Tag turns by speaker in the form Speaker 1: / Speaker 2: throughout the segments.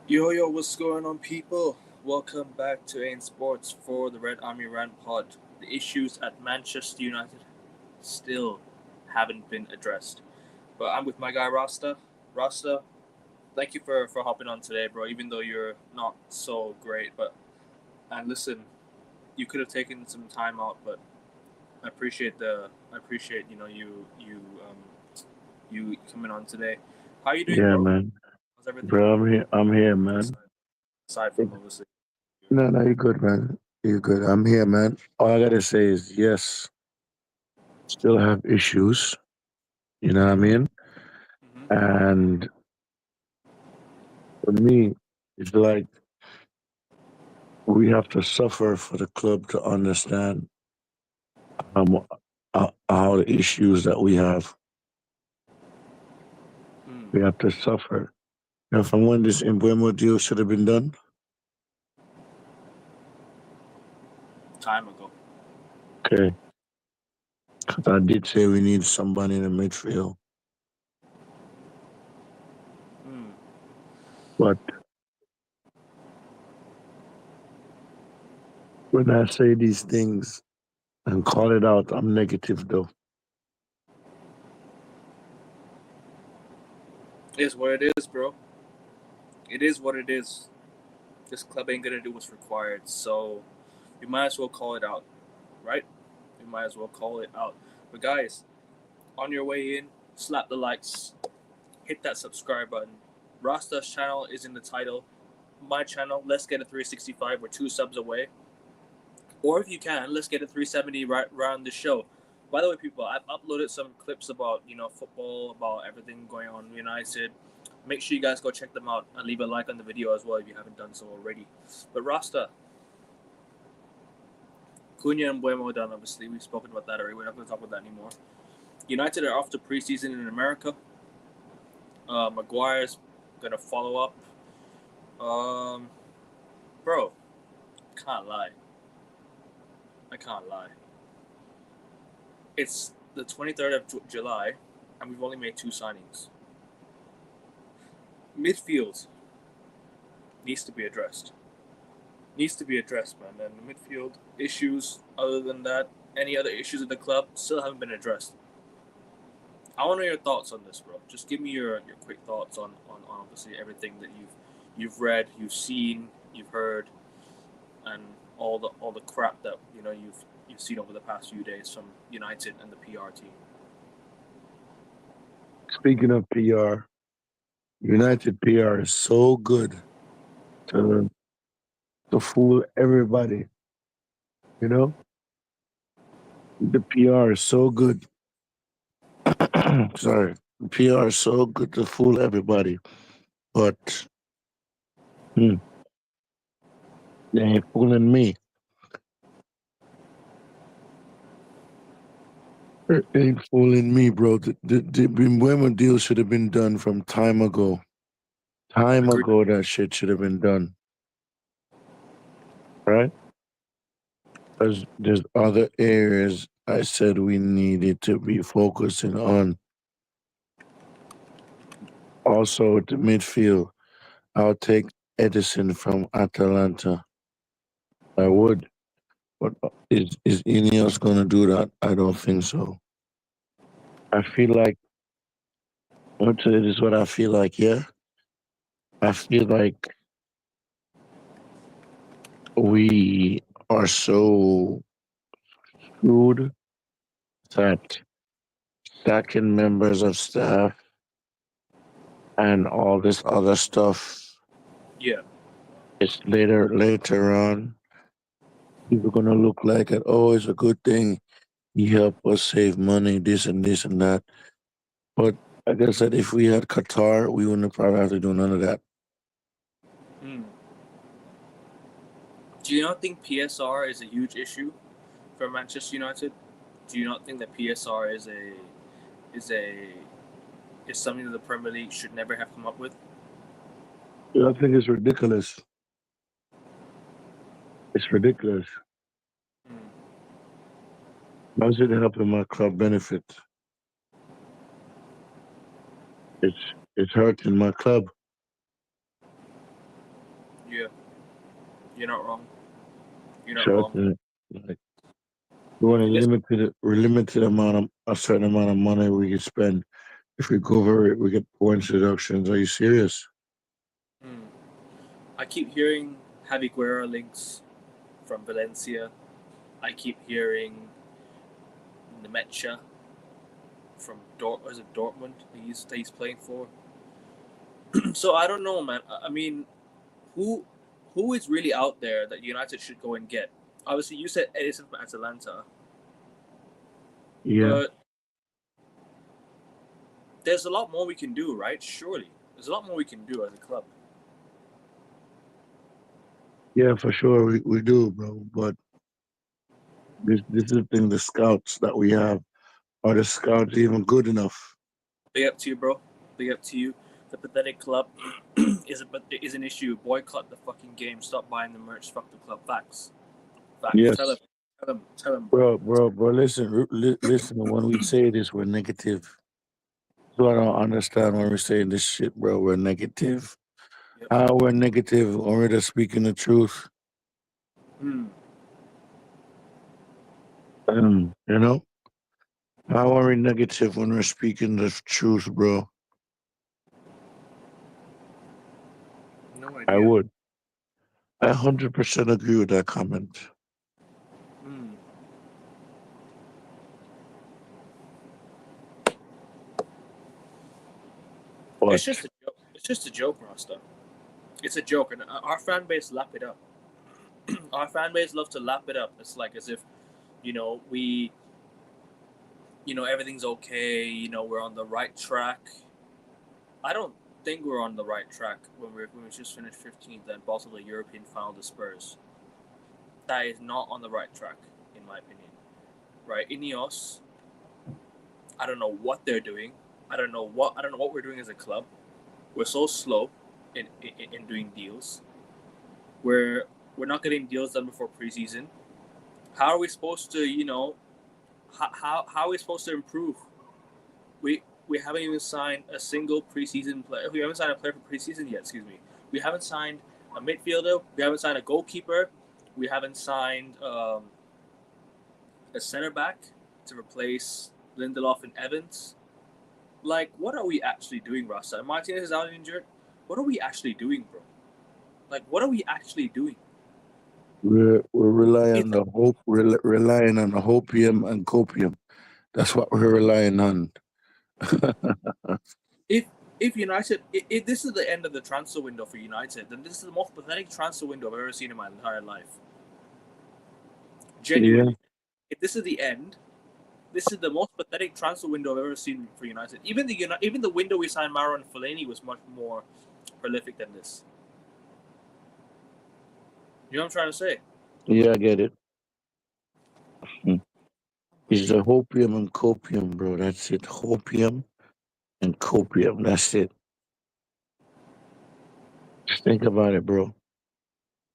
Speaker 1: Yo, yo, what's going on, people? Welcome back to AIM Sports for the Red Army RANT pod. The issues at Manchester United still haven't been addressed. But I'm with my guy Rasta. Rasta, thank you for hopping on today, bro. Even though you're not so great, but and listen, you could have taken some time out, but I appreciate you coming on today. How you doing,
Speaker 2: Yeah,
Speaker 1: bro?
Speaker 2: man.
Speaker 1: How's everything
Speaker 2: Bro, I'm
Speaker 1: going
Speaker 2: here. I'm here,
Speaker 1: on your
Speaker 2: man.
Speaker 1: side? Aside from obviously.
Speaker 2: No, no, you're good, man. You're good. I'm here, man. All I gotta say is yes, still have issues. You know what I mean?
Speaker 1: Mm-hmm.
Speaker 2: And for me, it's like we have to suffer for the club to understand um, how the issues that we have. We
Speaker 1: Mm.
Speaker 2: have to suffer. You know, from when this Embuemo deal should have been done.
Speaker 1: Time ago.
Speaker 2: Okay, 'cause I did say we need somebody in the midfield,
Speaker 1: Mm.
Speaker 2: but when I say these things and call it out, I'm negative though.
Speaker 1: It is what it is, bro. It is what it is. This club ain't gonna do what's required, so we might as well call it out, right? We might as well call it out. But guys, on your way in, slap the likes, hit that subscribe button. Rasta's channel is in the title. My channel, let's get a 365. We're 2 subs away. Or if you can, let's get a 370 right around the show. By the way, people, I've uploaded some clips about football, about everything going on in United. Make sure you guys go check them out and leave a like on the video as well if you haven't done so already. But Rasta, Cunha and Buemo done. Obviously, we've spoken about that already. We're not going to talk about that anymore. United are off to preseason in America. Maguire's gonna follow up. Um, bro, can't lie. I can't lie. It's the 23rd of July, and we've only made 2 signings. Midfield needs to be addressed. Needs to be addressed, man. And the midfield issues, other than that, any other issues at the club still haven't been addressed. I want to know your thoughts on this, bro. Just give me your quick thoughts on obviously everything that you've read, you've seen, you've heard, and all the crap that you've seen over the past few days from United and the PR team.
Speaker 2: Speaking of PR, United PR is so good to fool everybody. You know, the PR is so good. Sorry, the PR is so good to fool everybody, but hmm, they ain't fooling me. They ain't fooling me, bro. The Mbeumo deal should have been done from time ago. Time
Speaker 1: Agreed.
Speaker 2: ago, that shit should have been done, right? Because there's other areas I said we needed to be focusing on. Also, the midfield. I'll take Edison from Atalanta. I would. But is Ineos going to do that? I don't think so. I feel like, I'll tell you this is what I feel like, yeah? I feel like we are so screwed that stacking members of staff and all this other stuff
Speaker 1: Yeah.
Speaker 2: is later on. People going to look like it. Oh, it's a good thing. He helped us save money, this and that. But like I said, if we had Qatar, we wouldn't probably have to do none of that.
Speaker 1: Hmm. Do you not think PSR is a huge issue for Manchester United? Do you not think that PSR is a is something that the Premier League should never have come up with?
Speaker 2: I think it's ridiculous. It's ridiculous.
Speaker 1: Hmm.
Speaker 2: How's it helping my club benefit? It's it's hurting my club.
Speaker 1: Yeah, you're not wrong. You're not wrong.
Speaker 2: Certainly. Like, we want a
Speaker 1: In this,
Speaker 2: limited amount of a certain amount of money we can spend. If we go over it, we get points deductions. Are you serious?
Speaker 1: hmm, I keep hearing Javi Guerra links from Valencia. I keep hearing Nemecha from was it Dortmund that he's playing for. So I don't know, man. I mean, who who is really out there that United should go and get? Obviously, you said Edison from Atalanta,
Speaker 2: Yeah,
Speaker 1: but there's a lot more we can do, right? Surely, there's a lot more we can do as a club.
Speaker 2: yeah, for sure we do, bro. But this is the thing. The scouts that we have, are the scouts even good enough?
Speaker 1: Big up to you, bro. Big up to you. The pathetic club is an issue. Boycott the fucking game. Stop buying the merch. Fuck the club. Facts. Facts. Tell him.
Speaker 2: Yes,
Speaker 1: Tell him. Tell him, bro.
Speaker 2: bro. Listen, listen. When we say this, we're negative. So I don't understand when we're saying this shit, bro. We're negative.
Speaker 1: Yep.
Speaker 2: How we're negative when we're just speaking the truth?
Speaker 1: Hmm.
Speaker 2: You know, how are we negative when we're speaking the truth, bro?
Speaker 1: No
Speaker 2: I
Speaker 1: idea.
Speaker 2: would. I 100% agree with that comment.
Speaker 1: Hmm. It's
Speaker 2: But
Speaker 1: just a joke. It's just a joke, Rasta. It's a joke, and our fan base lap it up. Our fan base love to lap it up. It's like as if, we, everything's okay. We're on the right track. I don't think we're on the right track when we just finished 15th and possibly European final to Spurs. That is not on the right track, in my opinion. Right, Ineos. I don't know what they're doing. I don't know what we're doing as a club. We're so slow in doing deals. We're not getting deals done before preseason. How are we supposed to, how are we supposed to improve? We haven't even signed a single preseason player. We haven't signed a player for preseason yet. Excuse me. We haven't signed a midfielder. We haven't signed a goalkeeper. We haven't signed a center back to replace Lindelof and Evans. Like, what are we actually doing, Rasta? Martinez is out injured. What are we actually doing, bro? Like, what are we actually doing?
Speaker 2: we're relying on
Speaker 1: It's
Speaker 2: the hope. We're relying on the hopium and copium. That's what we're relying on.
Speaker 1: if if United, if this is the end of the transfer window for United, then this is the most pathetic transfer window I've ever seen in my entire life.
Speaker 2: Yeah,
Speaker 1: Genuinely, if this is the end, this is the most pathetic transfer window I've ever seen for United. Even the window we signed Maro and Fellaini was much more prolific than this. You know what I'm trying to say?
Speaker 2: yeah, I get it. Hmm. It's the
Speaker 1: Unbelievable.
Speaker 2: hopium and copium, bro. That's it. Hopium and copium. That's it. Just think about it, bro.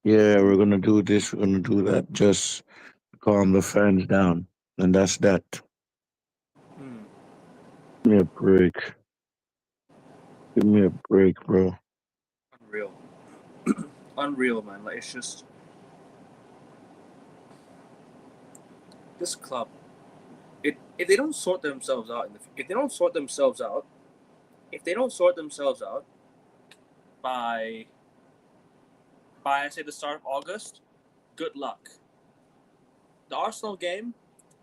Speaker 2: Yeah, we're gonna do this. We're gonna do that. Just calm the fans down, and that's that.
Speaker 1: Hmm.
Speaker 2: Give me a break. Give me a break, bro.
Speaker 1: Unreal. Unreal, man. Like, it's just this club. If they don't sort themselves out, if they don't sort themselves out, if they don't sort themselves out by I say the start of August, good luck. The Arsenal game,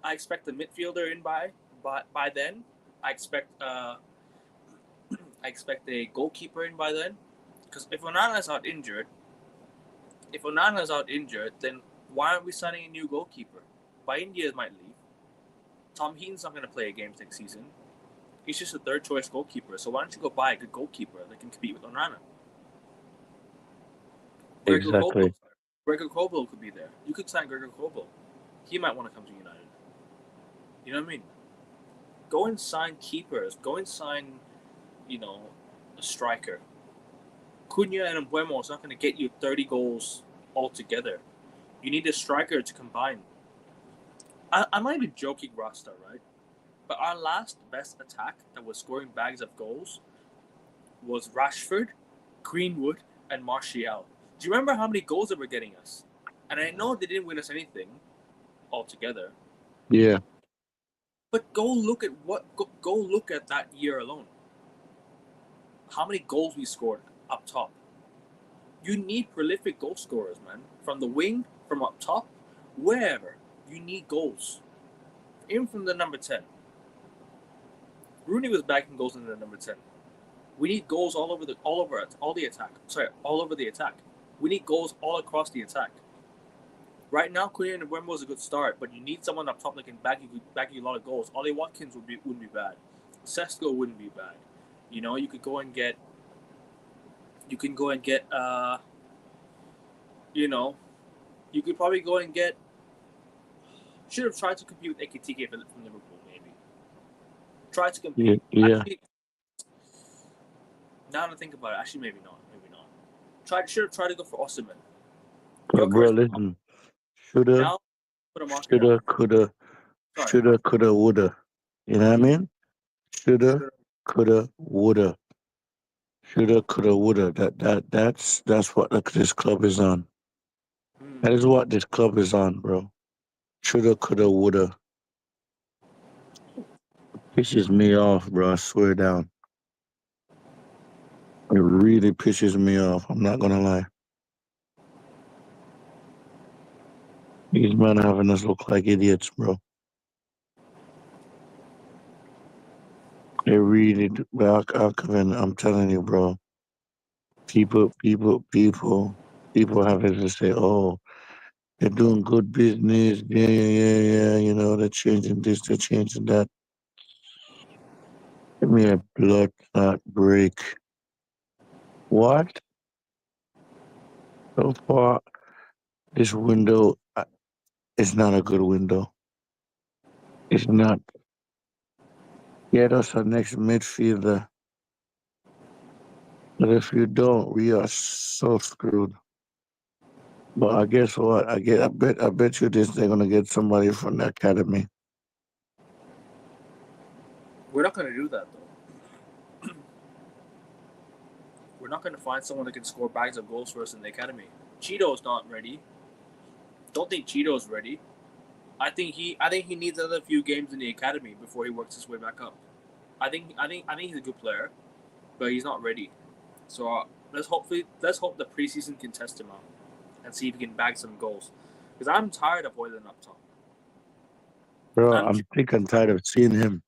Speaker 1: I expect the midfielder in by then. I expect I expect a goalkeeper in by then. Because if Onana's out injured, then why aren't we signing a new goalkeeper? India might leave. Tom Heaton's not going to play a game next season. He's just a third choice goalkeeper. So why don't you go buy a good goalkeeper that can compete with Onana? Gregor Kobel.
Speaker 2: Exactly.
Speaker 1: Gregor Kobel could be there. You could sign Gregor Kobel. He might want to come to United. You know what I mean? Go and sign keepers. Go and sign, you know, a striker. Cunha and Mbuemo is not going to get you 30 goals altogether. You need a striker to combine. I'm not even joking, Rasta, right? But our last best attack that was scoring bags of goals was Rashford, Greenwood, and Martial. Do you remember how many goals they were getting us? And I know they didn't win us anything altogether.
Speaker 2: Yeah.
Speaker 1: But go look at that year alone. How many goals we scored up top? You need prolific goal scorers, man. From the wing, from up top, wherever. You need goals. Even from the number 10. Rooney was backing goals in the number 10. We need goals all over the attack. Sorry, all over the attack. We need goals all across the attack. Right now, Quinn and Wembo is a good start, but you need someone up top that can back you a lot of goals. Ollie Watkins wouldn't be bad. Sesko wouldn't be bad. You know, you can go and get. You could probably go and get. Should have tried to compete with Ekitike from Liverpool, maybe. Try to compete.
Speaker 2: Yeah.
Speaker 1: Actually, now that I think about it, actually, maybe not. Should have tried to go for Osimhen.
Speaker 2: But bro, listen. Shoulda,
Speaker 1: Now, put a market on.
Speaker 2: coulda,
Speaker 1: Sorry.
Speaker 2: shoulda, coulda, woulda. You know what I mean? Shoulda, coulda, woulda. Shoulda, coulda, woulda. That's what this club is on. That is what this club is on, bro. Shoulda, coulda, woulda. Pisses me off, bro. I swear down. It really pisses me off. I'm not gonna lie. These men having us look like idiots, bro. They really do. Bro, Kevin, I'm telling you, bro. People having to say, "Oh, they're doing good business." Yeah, yeah, yeah, yeah. You know, they're changing this, they're changing that. Give me a blood clot break. What? So far, this window is not a good window. It's not. Get us our next midfielder. But if you don't, we are so screwed. But I guess what? I bet you this they're gonna get somebody from the academy.
Speaker 1: We're not going to do that, though. We're not going to find someone that can score bags of goals for us in the academy. Cheeto's not ready. Don't think Cheeto's ready. I think he needs another few games in the academy before he works his way back up. I think he's a good player, but he's not ready. So let's hope the preseason can test him out and see if he can bag some goals. Because I'm tired of Hoyland up top.
Speaker 2: Bro, I'm sick and tired of seeing him.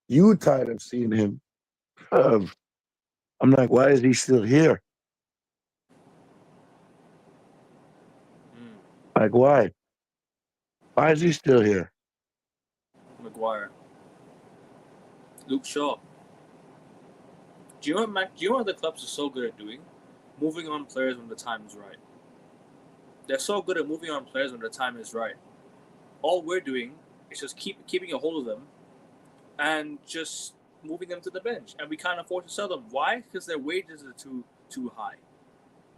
Speaker 2: You tired of seeing him. I'm like, why is he still here? Like, why? Why is he still here?
Speaker 1: Maguire, Luke Shaw. Do you know what the clubs are so good at doing? Moving on players when the time is right. They're so good at moving on players when the time is right. All we're doing is just keeping a hold of them and just moving them to the bench, and we can't afford to sell them. Why? Because their wages are too high.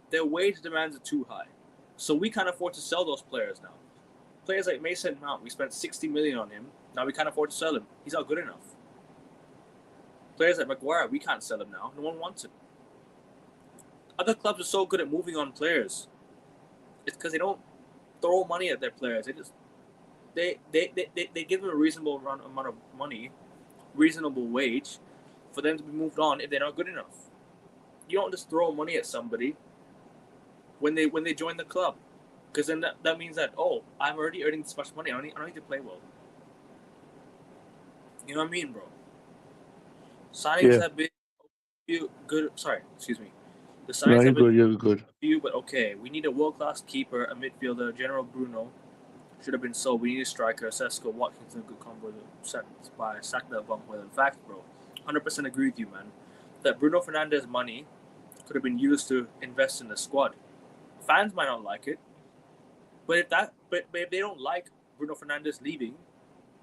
Speaker 1: Their wage demands are too high, so we can't afford to sell those players now. Players like Mason Mount, we spent 60 million on him. Now we can't afford to sell him. He's not good enough. Players like Maguire, we can't sell him now. No one wants him. Other clubs are so good at moving on players. It's because they don't throw money at their players. They give them a reasonable amount of money, reasonable wage, for them to be moved on if they're not good enough. You don't just throw money at somebody when they join the club, because then that means that, oh, I'm already earning this much money. I don't need to play well. You know what I mean, bro? Signings have been good. Sorry, excuse me. The signings have been
Speaker 2: you're good.
Speaker 1: few, but okay. We need a world-class keeper, a midfielder. General Bruno should have been sold. We need a striker. Sesko, Watkins, and good combo by Sakna Bunkwell. In fact, bro, 100% agree with you, man. That Bruno Fernandes money could have been used to invest in the squad. Fans might not like it, but if they don't like Bruno Fernandes leaving,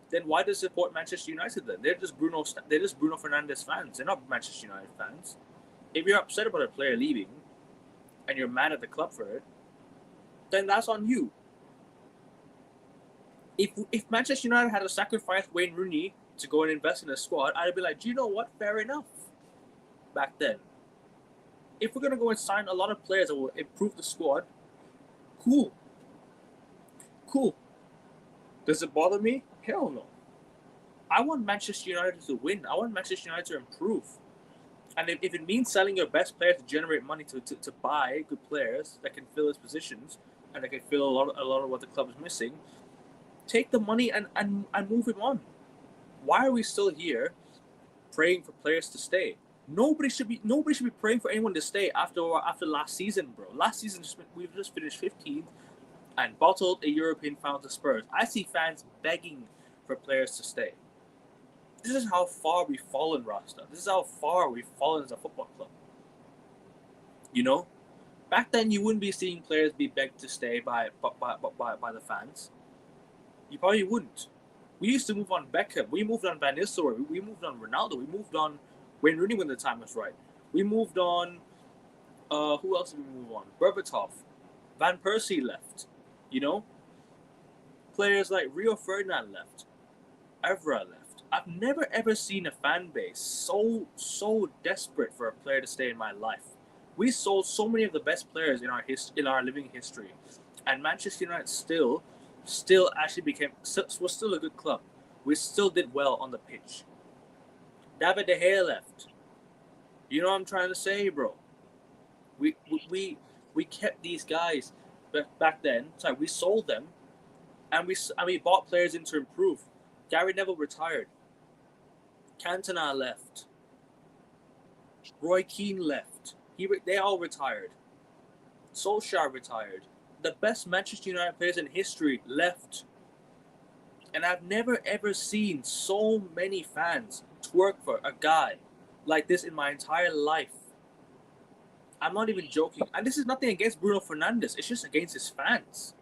Speaker 1: then why does support Manchester United then? They're just Bruno Fernandes fans. They're not Manchester United fans. If you're upset about a player leaving and you're mad at the club for it, then that's on you. If Manchester United had to sacrifice Wayne Rooney to go and invest in a squad, I'd be like, do you know what? Fair enough. Back then. If we're gonna go and sign a lot of players that will improve the squad, cool, cool. Does it bother me? Hell no. I want Manchester United to win. I want Manchester United to improve. And if it means selling your best player to generate money to buy good players that can fill his positions and that can fill a lot of what the club is missing, take the money and move him on. Why are we still here praying for players to stay? Nobody should be praying for anyone to stay after last season, bro. Last season we've just finished 15th and bottled a European final to Spurs. I see fans begging for players to stay. This is how far we've fallen, Rasta. This is how far we've fallen as a football club. You know, back then you wouldn't be seeing players be begged to stay by the fans. You probably wouldn't. We used to move on Beckham. We moved on Van Nistelrooy. We moved on Ronaldo. We moved on Wayne Rooney when the time was right. We moved on. Who else did we move on? Berbatov. Van Persie left. You know, players like Rio Ferdinand left. Evra left. I've never ever seen a fan base so desperate for a player to stay in my life. We sold so many of the best players in our living history, and Manchester United still actually was still a good club. We still did well on the pitch. David De Gea left. You know what I'm trying to say, bro? We kept these guys back then. Sorry, we sold them, and we bought players in to improve. Gary Neville retired. Cantona left. Roy Keane left. They all retired. Solskjaer retired. The best Manchester United players in history left. And I've never ever seen so many fans twerk for a guy like this in my entire life. I'm not even joking. And this is nothing against Bruno Fernandes. It's just against his fans.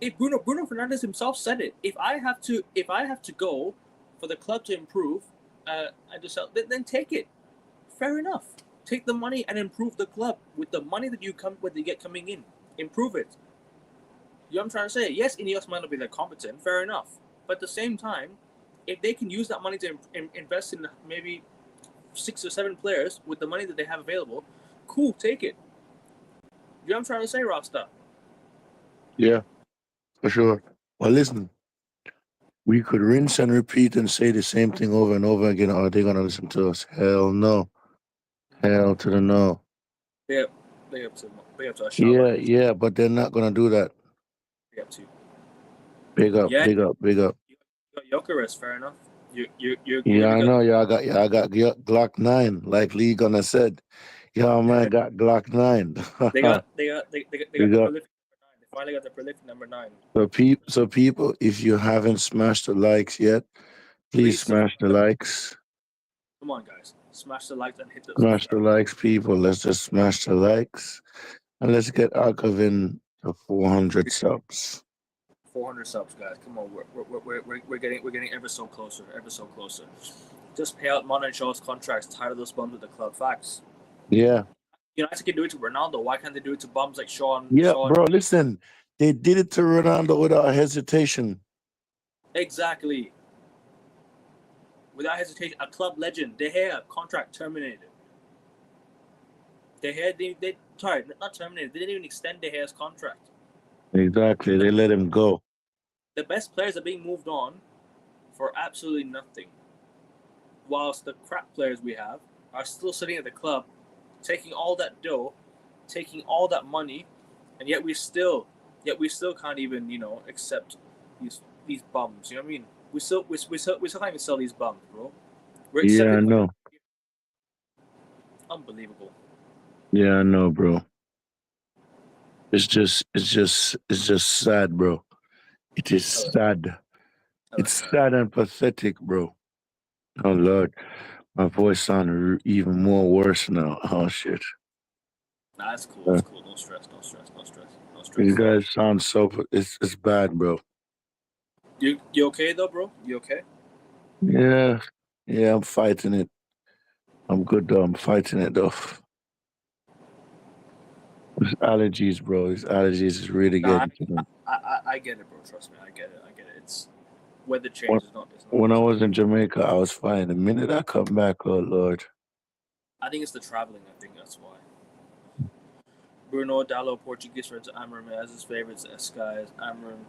Speaker 1: If Bruno Fernandes himself said it. If I have to go for the club to improve, then take it. Fair enough. Take the money and improve the club with the money that you get coming in. Improve it. You know what I'm trying to say? Yes, Ineos might not be that competent. Fair enough. But at the same time, if they can use that money to invest in maybe 6 or 7 players with the money that they have available, cool, take it. You know what I'm trying to say, Rasta?
Speaker 2: Yeah, for sure. Well, listen, we could rinse and repeat and say the same thing over and over again. Are they gonna listen to us? Hell no. Hell to the no.
Speaker 1: Big up, big up to
Speaker 2: Yeah,
Speaker 1: Ashara.
Speaker 2: yeah, but they're not gonna do that.
Speaker 1: Big up to you.
Speaker 2: Big up,
Speaker 1: Yeah,
Speaker 2: big up, big up.
Speaker 1: you got Jokeres, fair enough. You agree
Speaker 2: Yeah, I
Speaker 1: because
Speaker 2: know. Yeah, I got Glock 9, like Lee gonna said. Yeah, man, got Glock 9.
Speaker 1: they got
Speaker 2: We
Speaker 1: the
Speaker 2: got
Speaker 1: prolific number 9. They finally got the prolific number 9.
Speaker 2: so people, if you haven't smashed the likes yet, please
Speaker 1: Please
Speaker 2: smash the likes.
Speaker 1: come on, guys, smash the likes and hit the
Speaker 2: Smash the likes, people. Let's just smash the likes. And let's get Archivin to 400 subs.
Speaker 1: 400 subs, guys. Come on, we're getting ever so closer. Just pay out Mon and Shaw's contracts, tired of those bums with the club. Facts.
Speaker 2: Yeah.
Speaker 1: United can do it to Ronaldo. Why can't they do it to bums like Sean?
Speaker 2: Yeah,
Speaker 1: Sean,
Speaker 2: bro, listen. They did it to Ronaldo without hesitation.
Speaker 1: exactly. Without hesitation, a club legend. De Gea contract terminated. De Gea, sorry, not terminated. They didn't even extend De Gea's contract.
Speaker 2: Exactly.
Speaker 1: The,
Speaker 2: They let him go.
Speaker 1: the best players are being moved on for absolutely nothing, whilst the crap players we have are still sitting at the club, taking all that dough, taking all that money, and yet we still can't even accept these bums. You know what I mean? We still can't even sell these bums, bro. We're
Speaker 2: Yeah, I
Speaker 1: accepting
Speaker 2: know.
Speaker 1: unbelievable.
Speaker 2: Yeah, I know, bro. It's just sad, bro. It is
Speaker 1: Hella,
Speaker 2: sad.
Speaker 1: hella
Speaker 2: It's
Speaker 1: sad.
Speaker 2: sad and pathetic, bro. Oh Lord, my voice sounded even more worse now. Oh shit.
Speaker 1: Nah, that's cool.
Speaker 2: Uh,
Speaker 1: It's cool. No stress. No stress. No stress. No
Speaker 2: you
Speaker 1: stress.
Speaker 2: guys sound so. It's bad, bro.
Speaker 1: You okay though, bro? You okay?
Speaker 2: Yeah, yeah. I'm fighting it. I'm good though. I'm fighting it though. It's allergies, bro. These allergies is really
Speaker 1: Nah,
Speaker 2: getting to me.
Speaker 1: I get it, bro. Trust me, I get it. I get it. It's weather
Speaker 2: When,
Speaker 1: change is not. It's not.
Speaker 2: when I
Speaker 1: It's not.
Speaker 2: was in Jamaica, I was fine. The minute I come back, oh Lord.
Speaker 1: I think it's the traveling. I think that's why. Bruno Dallo, Portuguese friends Amram as his favorites. Eskai Amram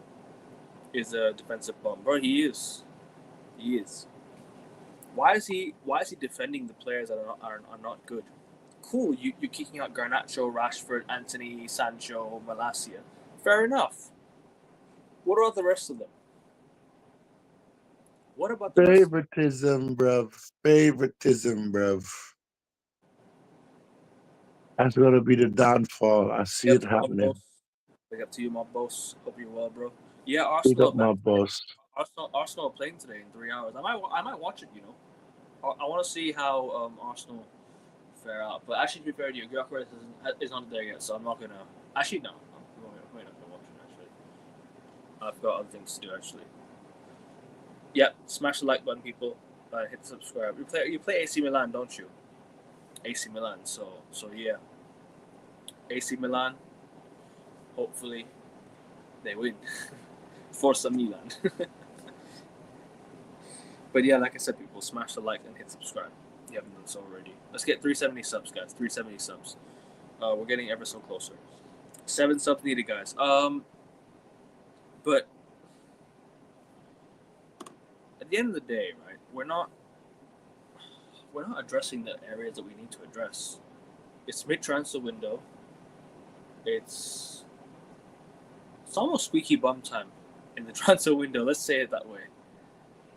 Speaker 1: is a defensive bum, bro. He is. He is. Why is he? Why is he defending the players that are not good? Cool, you're kicking out Garnacho, Rashford, Anthony, Sancho, Malacia. Fair enough. What about the rest of them? What about the rest?
Speaker 2: Favoritism, bruv. Favoritism, bruv. That's gonna be the downfall. I see
Speaker 1: Big up
Speaker 2: it
Speaker 1: to my
Speaker 2: happening.
Speaker 1: boss. Big up to you, my boss. Hope you're well, bro. Yeah,
Speaker 2: Pick
Speaker 1: Arsenal
Speaker 2: up
Speaker 1: are back
Speaker 2: my
Speaker 1: today.
Speaker 2: boss.
Speaker 1: Arsenal are playing today in 3 hours. I might watch it. You know, I want to see how Arsenal fare out. But actually, to be fair to you, Gyökeres is not there yet, so I'm not gonna. Actually, no, I'm not gonna watch it. Actually, I've got other things to do. Actually, yeah. Smash the like button, people. Hit subscribe. You play AC Milan, don't you? AC Milan. So yeah, AC Milan. Hopefully, they win. Forza Milan. But yeah, like I said, people, smash the like and hit subscribe. If you haven't done so already. Let's get 370 subs, guys. 370 subs. We're getting ever so closer. 7 subs needed, guys. But at the end of the day, right, we're not addressing the areas that we need to address. It's mid transfer window. It's almost squeaky bum time in the transfer window. Let's say it that way.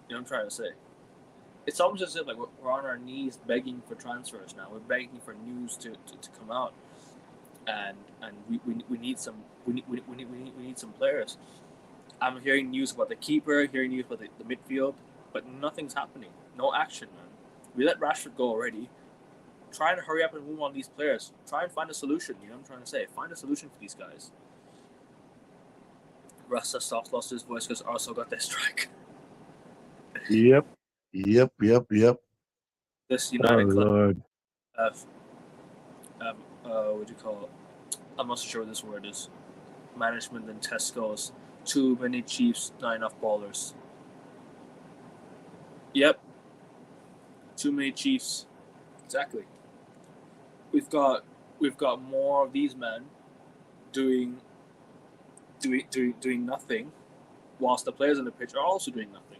Speaker 1: You know what I'm trying to say? It's almost as if like we're on our knees begging for transfers now. We're begging for news to come out, and we need some we need some players. I'm hearing news about the keeper, hearing news about the midfield, but nothing's happening. No action, man. We let Rashford go already. Try and hurry up and move on these players. Try and find a solution. You know what I'm trying to say? Find a solution for these guys. Russ has soft lost his voice because Arsenal got their strike.
Speaker 2: Yep. Yep.
Speaker 1: This
Speaker 2: Oh
Speaker 1: United club
Speaker 2: Lord.
Speaker 1: have what do you call it? I'm not so sure what this word is. Management and Tesco's. Too many Chiefs, not enough ballers. Yep. Too many Chiefs. Exactly. We've got more of these men doing nothing, whilst the players on the pitch are also doing nothing.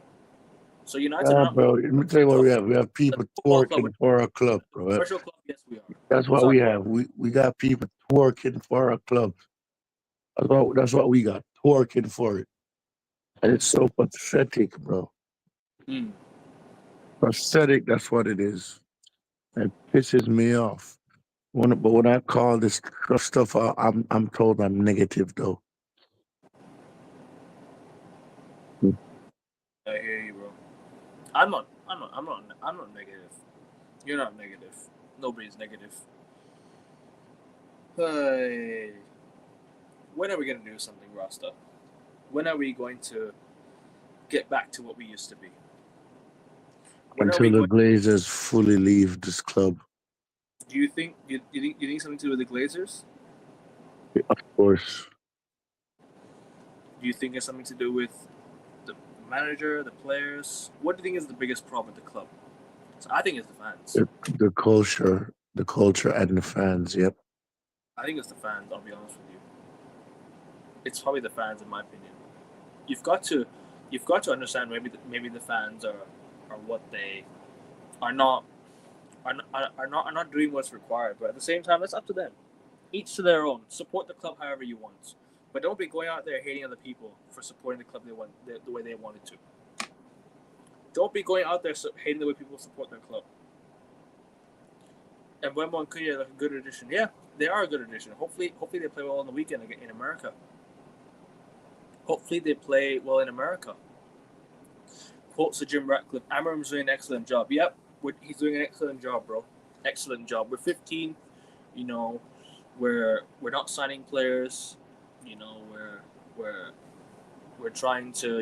Speaker 1: So United are
Speaker 2: Ah,
Speaker 1: not
Speaker 2: bro. Let me tell you what we have. We have
Speaker 1: a
Speaker 2: people
Speaker 1: football club.
Speaker 2: twerking for our club, bro.
Speaker 1: Commercial club, yes, we are.
Speaker 2: That's what
Speaker 1: Sorry.
Speaker 2: we have. We got people twerking for our club. That's what we got. Twerking for it. And it's so pathetic, bro.
Speaker 1: Mm.
Speaker 2: Pathetic, that's what it is. It pisses me off. But when I call this stuff out, I'm told I'm negative though. Mm.
Speaker 1: I hear you, bro. I'm not negative. You're not negative. Nobody's negative. Hey, when are we gonna do something, Rasta? When are we going to get back to what we used to be? When are
Speaker 2: Until
Speaker 1: we
Speaker 2: the
Speaker 1: going?
Speaker 2: Glazers fully leave this club,
Speaker 1: Do you think you think something to do with the Glazers?
Speaker 2: of course.
Speaker 1: Do you think it's something to do with the manager, the players? What do you think is the biggest problem with the club? So I think it's the fans.
Speaker 2: The culture and the fans. Yep.
Speaker 1: I think it's the fans. I'll be honest with you. It's probably the fans, in my opinion. You've got to understand maybe the fans are what they are not are not doing what's required. But at the same time, it's up to them. Each to their own. Support the club however you want, but don't be going out there hating other people for supporting the club the way they wanted to. Don't be going out there hating the way people support their club. And when one could a good addition, yeah, they are a good addition. Hopefully they play well on the weekend in America. Hopefully they play well in America. Quotes to Jim Ratcliffe: Amram's doing an excellent job. Yep, he's doing an excellent job, bro. Excellent job. We're 15. You know, we're not signing players. You know, we're trying to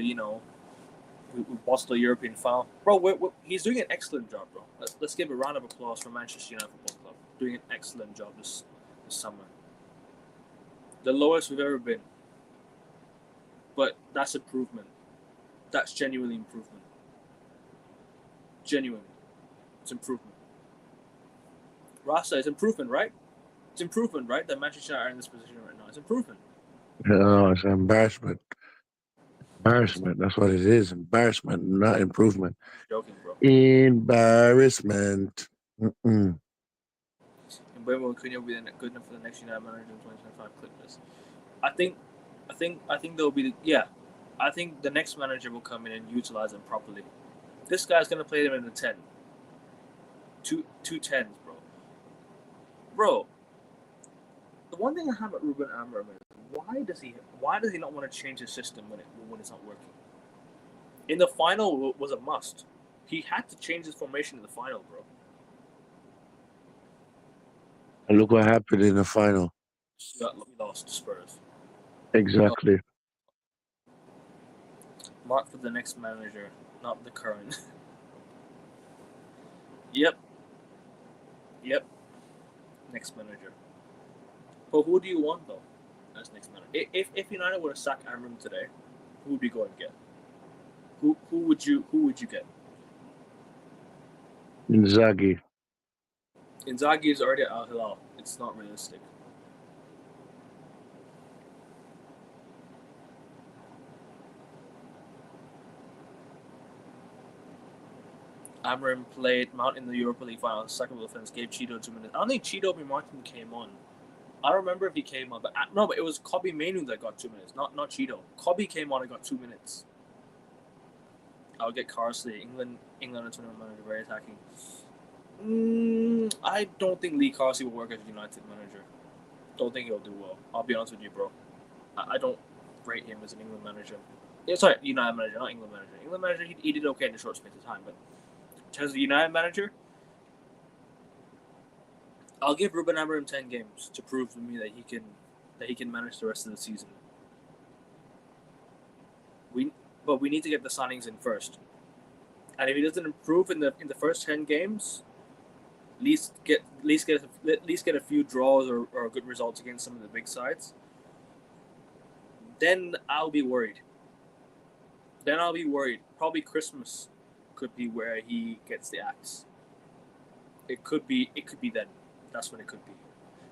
Speaker 1: we lost the European final, bro. He's doing an excellent job, bro. Let's give a round of applause for Manchester United Football Club. Doing an excellent job this summer. The lowest we've ever been, but that's improvement. That's genuinely improvement. Genuinely, it's improvement. Rasta is improvement, right? It's improvement, right? That Manchester United are in this position right now. It's improvement.
Speaker 2: It's an embarrassment.
Speaker 1: It's
Speaker 2: Embarrassment. That's what it is. Embarrassment, not improvement.
Speaker 1: joking, bro.
Speaker 2: Embarrassment. Mm-mm.
Speaker 1: And Mbemo Cunha will be good enough for the next United manager in 2025. Click this. I think, I think there'll be yeah. I think the next manager will come in and utilize them properly. This guy's gonna play them in the 10. Two tens, bro. Bro, the one thing I have at Ruben Amorim is why does he not want to change his system when it's not working? In the final was a must. He had to change his formation in the final, bro.
Speaker 2: And look what happened in the final.
Speaker 1: We lost to Spurs. No,
Speaker 2: Exactly.
Speaker 1: mark for the next manager, not the current. Yep, yep. Next manager. But who do you want though? As next manager. If United were to sack Amorim today, who would you go and get? Who would you get?
Speaker 2: Inzaghi.
Speaker 1: Inzaghi is already at Al Hilal. It's not realistic. Amorim played Mount in the Europa League final. Second defense gave Cheeto 2 minutes. I don't think Cheeto B. Martin came on. I don't remember if he came on, but no, but it was Kobe Mainu that got 2 minutes, not Cheeto. Kobe came on and got 2 minutes. I'll get Carsley. England and tournament manager, very attacking. I don't think Lee Carsley will work as a United manager. Don't think he'll do well. I'll be honest with you, bro. I don't rate him as an England manager. Yeah, sorry, United manager, not England manager. England manager, he did okay in a short space of time, but in terms of United manager, I'll give Ruben Amorim 10 games to prove to me that he can manage the rest of the season. But we need to get the signings in first. And if he doesn't improve in the first 10 games, at least get a few draws or good results against some of the big sides, then I'll be worried. Probably Christmas could be where he gets the axe. It could be then. That's when it could be.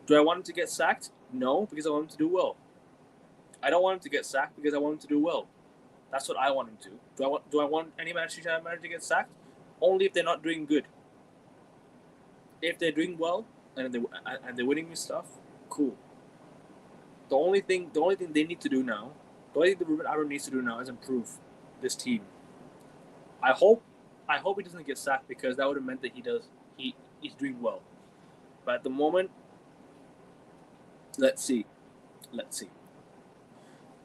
Speaker 1: Do I want him to get sacked? No, because I want him to do well. I don't want him to get sacked because I want him to do well. That's what I want him to. Do I want any Manchester United manager to get sacked? Only if they're not doing good. If they're doing well and they're winning me stuff, cool. The only thing they need to do now, the only thing that Ruben Amorim needs to do now is improve this team. I hope he doesn't get sacked because that would have meant that he's doing well. But at the moment, let's see.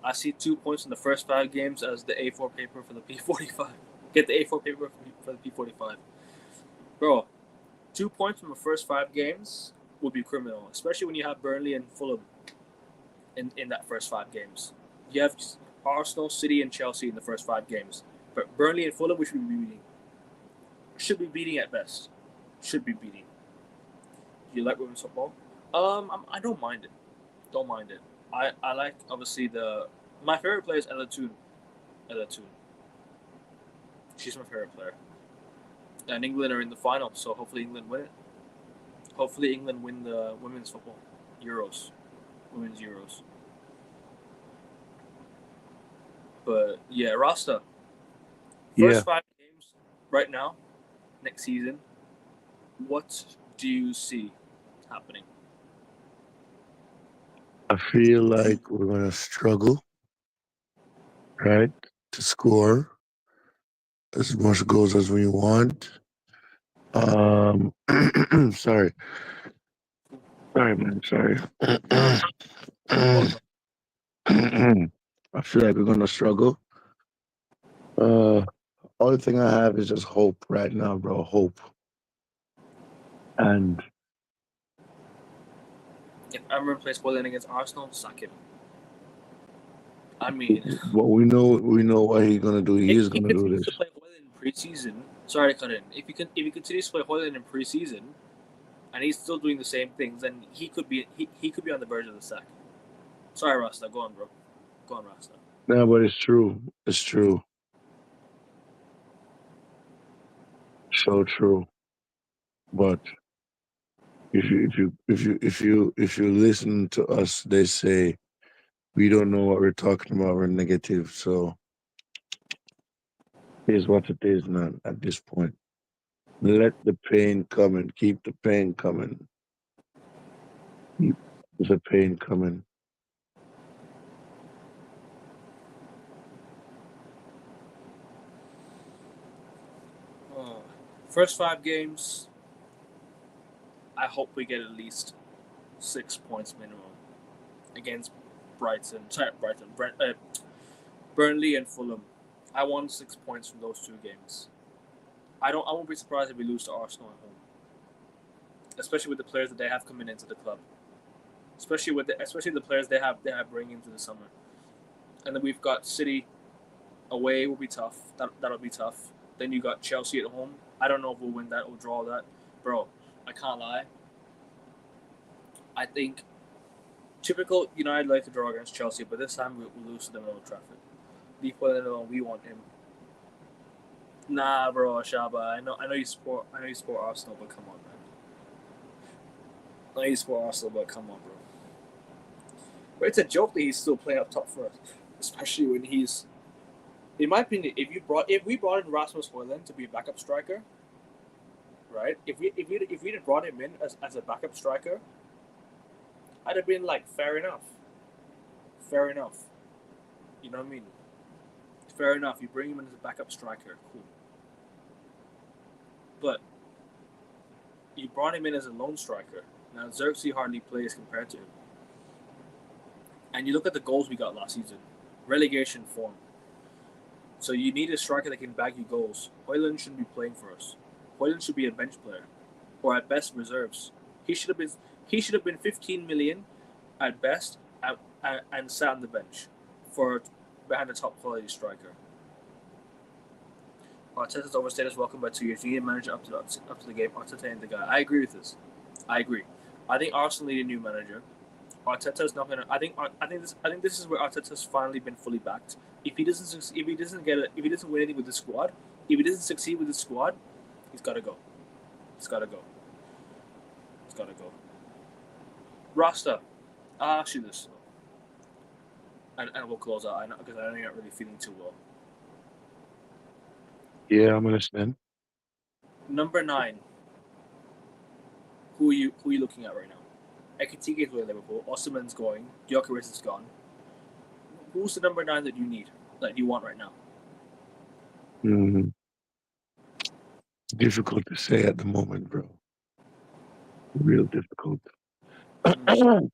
Speaker 1: I see 2 points in the first 5 games as the A4 paper for the P45. Get the A4 paper for the P45. Bro, 2 points from the first 5 games would be criminal, especially when you have Burnley and Fulham in that first 5 games. You have Arsenal, City, and Chelsea in the first 5 games. But Burnley and Fulham, we should be beating. Should be beating at best. Should be beating. Do you like women's football? I don't mind it. Don't mind it. I like obviously my favorite player is Ella Toon. She's my favorite player. And England are in the final, so hopefully England win it. Hopefully England win the women's football Euros, women's Euros. But yeah, Rasta.
Speaker 2: Yeah.
Speaker 1: First 5 games right now, next season. What do you see happening?
Speaker 2: I feel like we're gonna struggle, right? To score as much goals as we want. Sorry. Sorry, man. Sorry.
Speaker 1: Oh, no.
Speaker 2: I feel like we're gonna struggle. Uh, only thing I have is just hope right now, bro. Hope. And
Speaker 1: If Amorim plays Holland against Arsenal, sack him. I mean,
Speaker 2: what we know what he's gonna do. He
Speaker 1: if
Speaker 2: is
Speaker 1: he
Speaker 2: gonna do
Speaker 1: continues
Speaker 2: this.
Speaker 1: to play Holland in preseason, sorry to cut in. If he continues to play Holland in preseason, and he's still doing the same things, then he could be on the verge of the sack. Sorry, Rasta. Go on, bro. Go on, Rasta.
Speaker 2: No, but it's true. It's true. So true. But If you listen to us, they say we don't know what we're talking about. We're negative. So here's what it is, man. At this point, let the pain come and keep the pain coming. Keep the pain coming.
Speaker 1: Uh, First 5 games, I hope we get at least 6 points minimum against Burnley and Fulham. I want 6 points from those 2 games. I won't be surprised if we lose to Arsenal at home, especially with the players that they have coming into the club, especially the players they have bringing into the summer. And then we've got City away will be tough. That'll be tough. Then you got Chelsea at home. I don't know if we'll win that or draw that, bro. I can't lie. I think typical United like to draw against Chelsea, but this time we'll lose to them at Old Trafford. Leave Poland alone. We want him. Nah, bro, Shaba. I know you support Arsenal, but come on, man. I know you support Arsenal, but come on, bro. But it's a joke that he's still playing up top for us, especially when he's. In my opinion, if we brought in Rasmus Højlund to be a backup striker, right? If we had brought him in as a backup striker, I'd have been like, fair enough, fair enough. You know what I mean? Fair enough. You bring him in as a backup striker, cool. But you brought him in as a lone striker. Now Xerxes hardly plays compared to him. And you look at the goals we got last season, relegation form. So you need a striker that can bag you goals. Højlund shouldn't be playing for us. Højlund should be a bench player, or at best reserves. He should have been 15 million at best, and sat on the bench for behind a top quality striker. Arteta's overstayed his welcome by 2 years. You need a manager up to the game. Arteta ain't the guy. I agree with this. I agree. I think Arsenal need a new manager. Arteta's not gonna. I think this is where Arteta's finally been fully backed. If he doesn't win anything with the squad, if he doesn't succeed with the squad, he's got to go. He's got to go. He's got to go. Rasta, I'll ask you this, and we'll close out. I know because I know you're not really feeling too well.
Speaker 2: Yeah, I'm listening.
Speaker 1: Number 9. Who are you looking at right now? Ekitike is going to Liverpool. Osimhen's going. Gyökeres is gone. Who's the number 9 that you need, that you want right now?
Speaker 2: Mm, difficult to say at the moment, bro. Real difficult. I don't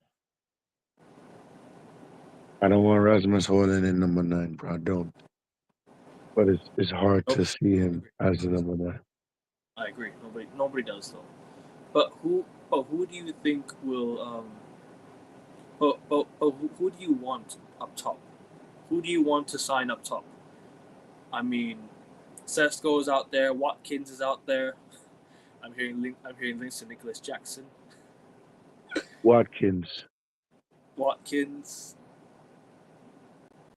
Speaker 2: want Rasmus Højlund in number 9, bro. I don't. But it's hard
Speaker 1: Nope.
Speaker 2: to see him as the number 9.
Speaker 1: I agree. Nobody does though. But who do you think will who do you want up top? Who do you want to sign up top? I mean, Sesko is out there. Watkins is out there. I'm hearing links to Nicholas Jackson.
Speaker 2: Watkins.
Speaker 1: Watkins.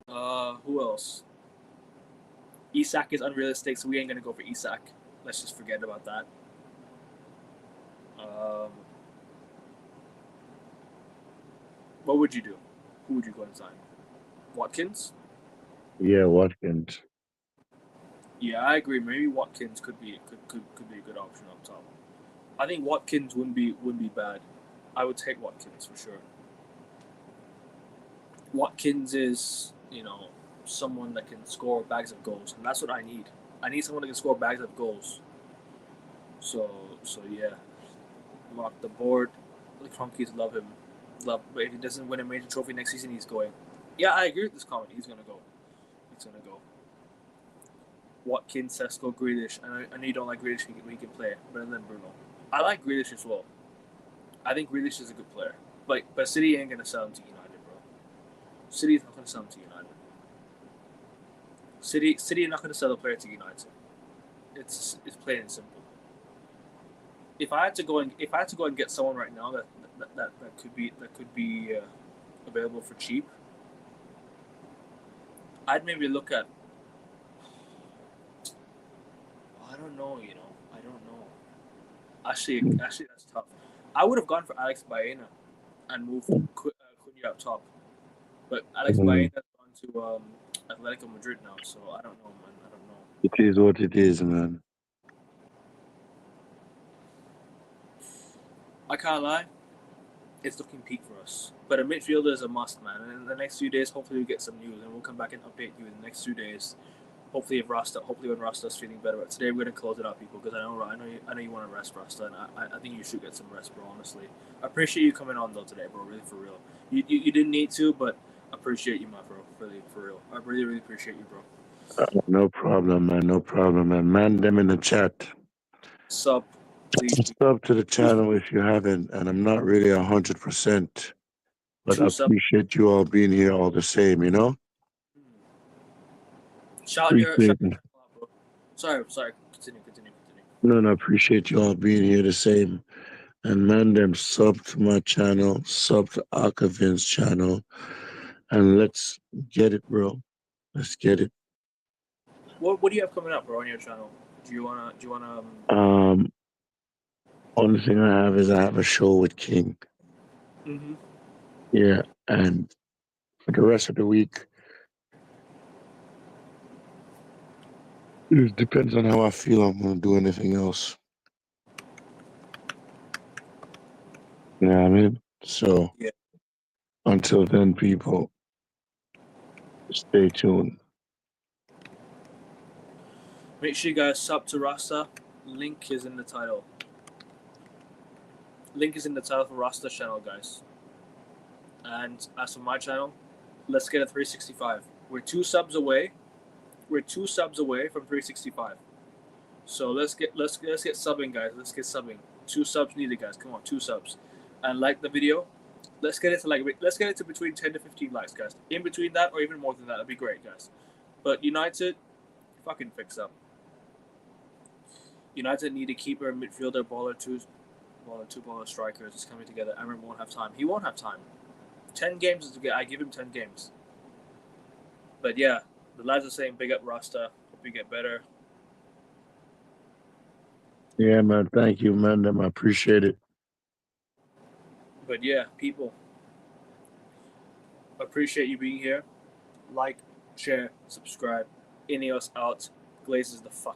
Speaker 1: Who else? Isak is unrealistic, so we ain't gonna go for Isak. Let's just forget about that. What would you do? Who would you go and sign? Watkins?
Speaker 2: Yeah, Watkins.
Speaker 1: Yeah, I agree. Maybe Watkins could be a good option up top. I think Watkins wouldn't be bad. I would take Watkins for sure. Watkins is, someone that can score bags of goals, and that's what I need. I need someone that can score bags of goals. So yeah, mark the board. The Cronkies love him. But if he doesn't win a major trophy next season, he's going. Yeah, I agree with this comment. He's gonna go. Watkins, Sesko, Grealish. I know you don't like Grealish when he can play, but then Bruno. I like Grealish as well. I think Grealish is a good player. But City ain't gonna sell him to United, bro. City's not gonna sell him to United. City are not gonna sell a player to United. It's plain and simple. If I had to go and get someone right now that could be available for cheap, I'd maybe look at. I don't know. I don't know. Actually, that's tough. I would have gone for Alex Baena and moved Cunha up top, but Alex
Speaker 2: Mm,
Speaker 1: Baena has gone to Atletico Madrid now, so I don't know, man. I don't know.
Speaker 2: it is what it is, man.
Speaker 1: I can't lie. It's looking peak for us. But a midfielder is a must, man. And in the next few days, hopefully we get some news, and we'll come back and update you in the next 2 days. Hopefully when Rasta's feeling better. But today we're gonna close it out, people, because I know you want to rest, Rasta, and I think you should get some rest, bro. Honestly, I appreciate you coming on though today, bro. Really for real. You didn't need to, but I appreciate you, my bro. Really for real. I really appreciate you, bro.
Speaker 2: No problem, man. No problem, man. Man, them in the chat.
Speaker 1: Sub, please,
Speaker 2: Sub to the
Speaker 1: please,
Speaker 2: channel if you haven't, and I'm not really 100%, but I
Speaker 1: two sub.
Speaker 2: appreciate you all being here all the same. You know,
Speaker 1: Shout
Speaker 2: appreciate it.
Speaker 1: your out, bro. Sorry. Continue.
Speaker 2: No, no, appreciate you all being here the same. And man, them sub to my channel, sub to Akavin's channel, and let's get it, bro. Let's get it.
Speaker 1: What do you have coming up, bro, on your channel? Do you wanna
Speaker 2: Um, only thing I have is I have a show with King.
Speaker 1: mm-hmm.
Speaker 2: Yeah, and for the rest of the week, it depends on how I feel. I'm gonna do anything else. You know what I mean? So
Speaker 1: Yeah.
Speaker 2: until then, people, stay tuned.
Speaker 1: Make sure you guys sub to Rasta. Link is in the title. Link is in the title for Rasta's channel, guys. And as for my channel, let's get a 365. We're 2 subs away. We're 2 subs away from 365. So let's get subbing, guys. Let's get subbing. 2 subs needed, guys. Come on, 2 subs. And like the video. Let's get it to between 10 to 15 likes, guys. In between that or even more than that, that'd be great, guys. But United, fucking fix up. United need a keeper, midfielder, baller, two baller strikers. It's coming together. Emre won't have time. He won't have time. 10 games is to get. I give him 10 games. But yeah, the lads are saying big up Rasta. Hope you get better.
Speaker 2: Yeah, man. Thank you, man. I appreciate it.
Speaker 1: But yeah, people, appreciate you being here. Like, share, subscribe. Ineos out. Glazes the fuck